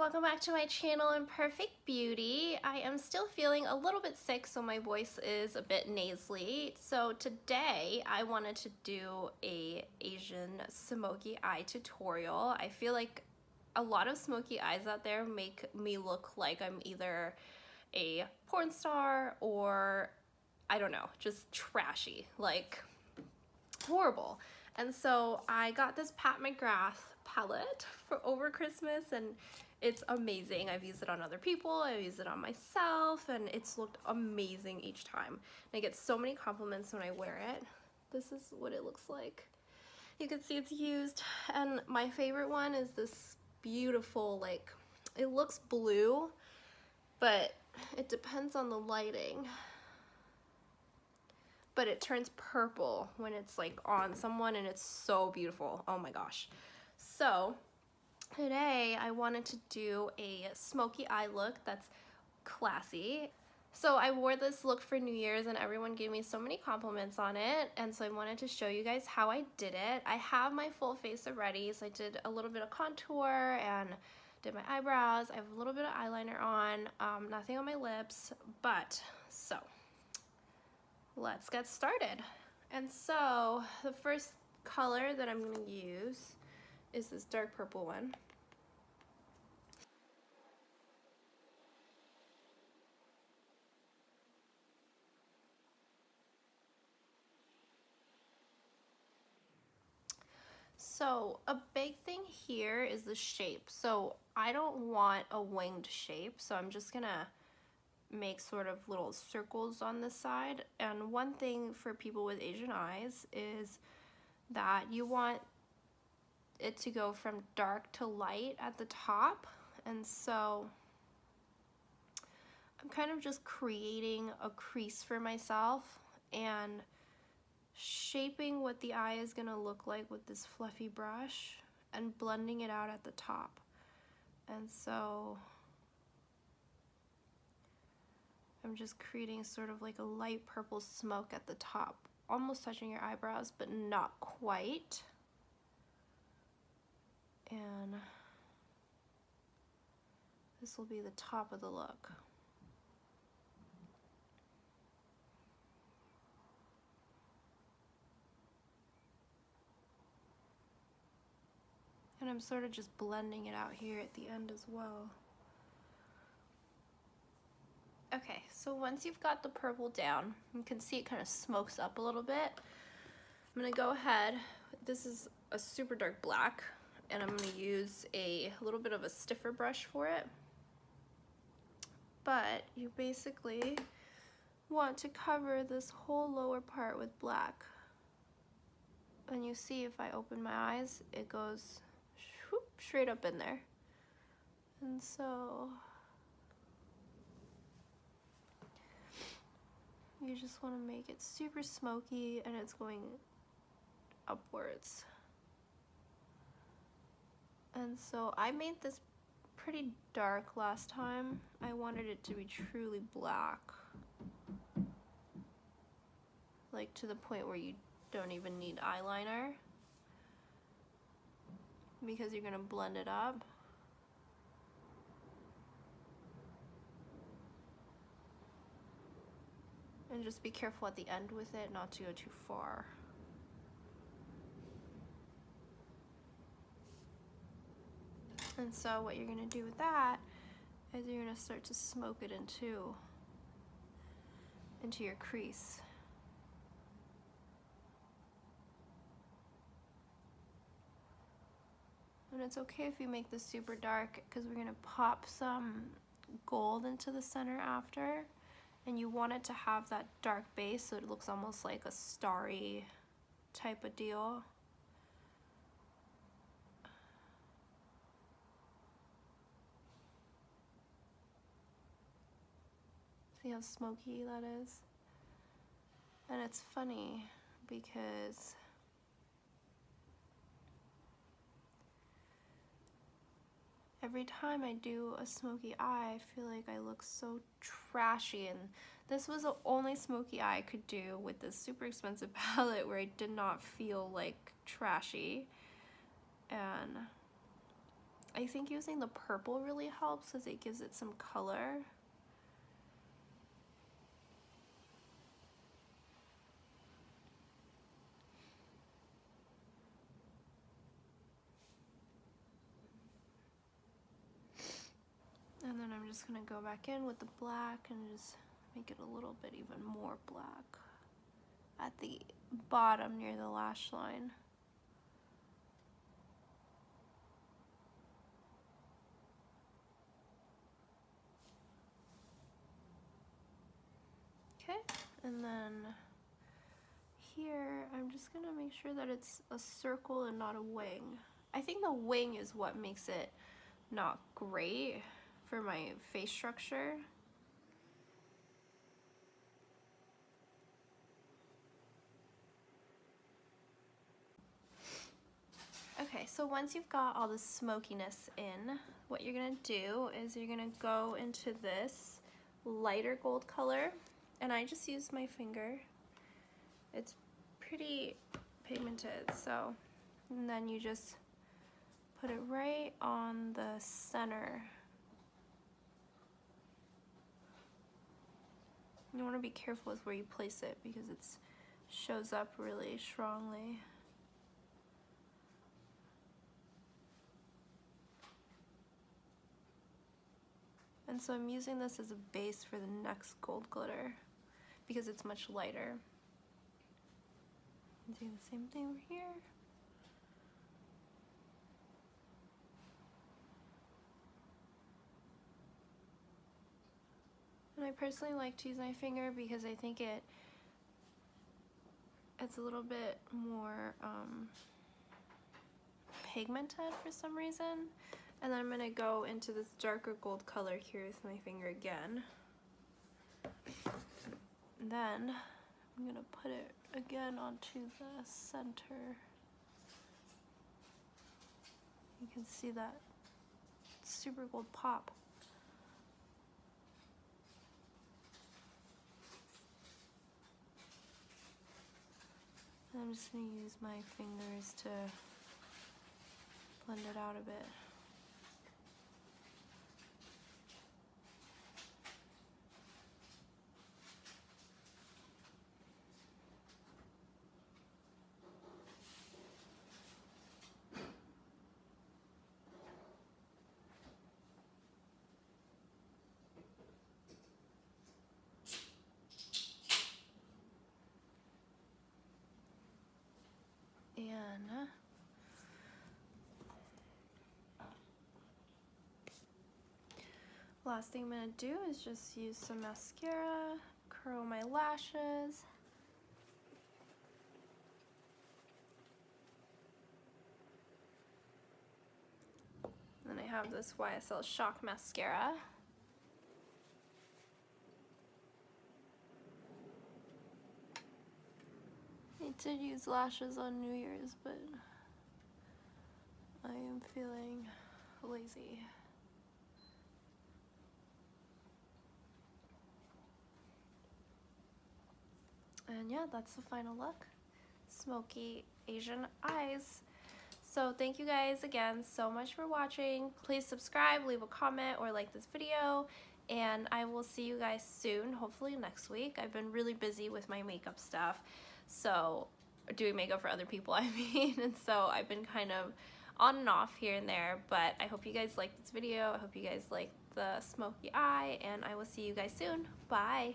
welcome back to my channel Imperfect Beauty. I am still feeling a little bit sick, so my voice is a bit nasally. So today I wanted to do a Asian smoky eye tutorial. I feel like a lot of smoky eyes out there make me look like I'm either a porn star or, I don't know, just trashy, like horrible. And so I got this Pat McGrath palette for over Christmas, and it's amazing. I've used it on other people, I've used it on myself, and it's looked amazing each time. And I get so many compliments when I wear it. This is what it looks like. You can see it's used, and my favorite one is this beautiful, like, it looks blue, but it depends on the lighting. But it turns purple when it's like on someone, and it's so beautiful. Oh my gosh. So today I wanted to do a smoky eye look that's classy. So I wore this look for New Year's and everyone gave me so many compliments on it, and so I wanted to show you guys how I did it. I have my full face already, so I did a little bit of contour and did my eyebrows. I have a little bit of eyeliner on, nothing on my lips, but so let's get started. And so the first color that I'm going to use is this dark purple one. So a big thing here is the shape. So I don't want a winged shape, so I'm just gonna make sort of little circles on this side. And one thing for people with Asian eyes is that you want it to go from dark to light at the top, and so I'm kind of just creating a crease for myself and shaping what the eye is gonna look like with this fluffy brush and blending it out at the top. And so I'm just creating sort of like a light purple smoke at the top, almost touching your eyebrows, but not quite. And this will be the top of the look. And I'm sort of just blending it out here at the end as well. Okay, so once you've got the purple down, you can see it kind of smokes up a little bit. I'm gonna go ahead, this is a super dark black, and I'm gonna use a little bit of a stiffer brush for it. But you basically want to cover this whole lower part with black. And you see if I open my eyes, it goes whoop, straight up in there. And so you just want to make it super smoky, and it's going upwards. And so I made this pretty dark last time. I wanted it to be truly black, like to the point where you don't even need eyeliner, because you're gonna blend it up. And just be careful at the end with it not to go too far. And so what you're gonna do with that is you're gonna start to smoke it into your crease. And it's okay if you make this super dark, because we're gonna pop some gold into the center after, and you want it to have that dark base so it looks almost like a starry type of deal. See how smoky that is? And it's funny because every time I do a smoky eye, I feel like I look so trashy, and this was the only smoky eye I could do with this super expensive palette where I did not feel like trashy. And I think using the purple really helps because it gives it some color. And then I'm just gonna go back in with the black and just make it a little bit even more black at the bottom near the lash line. Okay, and then here I'm just gonna make sure that it's a circle and not a wing. I think the wing is what makes it not great for my face structure. Okay, so once you've got all the smokiness in, what you're gonna do is you're gonna go into this lighter gold color, and I just use my finger. It's pretty pigmented, so, and then you just put it right on the center. You want to be careful with where you place it because it shows up really strongly. And so I'm using this as a base for the next gold glitter because it's much lighter. Do the same thing over here. And I personally like to use my finger because I think it's a little bit more pigmented for some reason. And then I'm gonna go into this darker gold color here with my finger again. And then I'm gonna put it again onto the center. You can see that super gold pop. And I'm just gonna use my fingers to blend it out a bit. And last thing I'm gonna do is just use some mascara, curl my lashes. Then I have this YSL Shock mascara. I did use lashes on New Year's, but I am feeling lazy. And yeah, that's the final look. Smoky Asian eyes. So thank you guys again so much for watching. Please subscribe, leave a comment, or like this video. And I will see you guys soon, hopefully next week. I've been really busy with my makeup stuff. So, doing makeup for other people, I mean. And so I've been kind of on and off here and there. But I hope you guys liked this video. I hope you guys liked the smoky eye. And I will see you guys soon. Bye.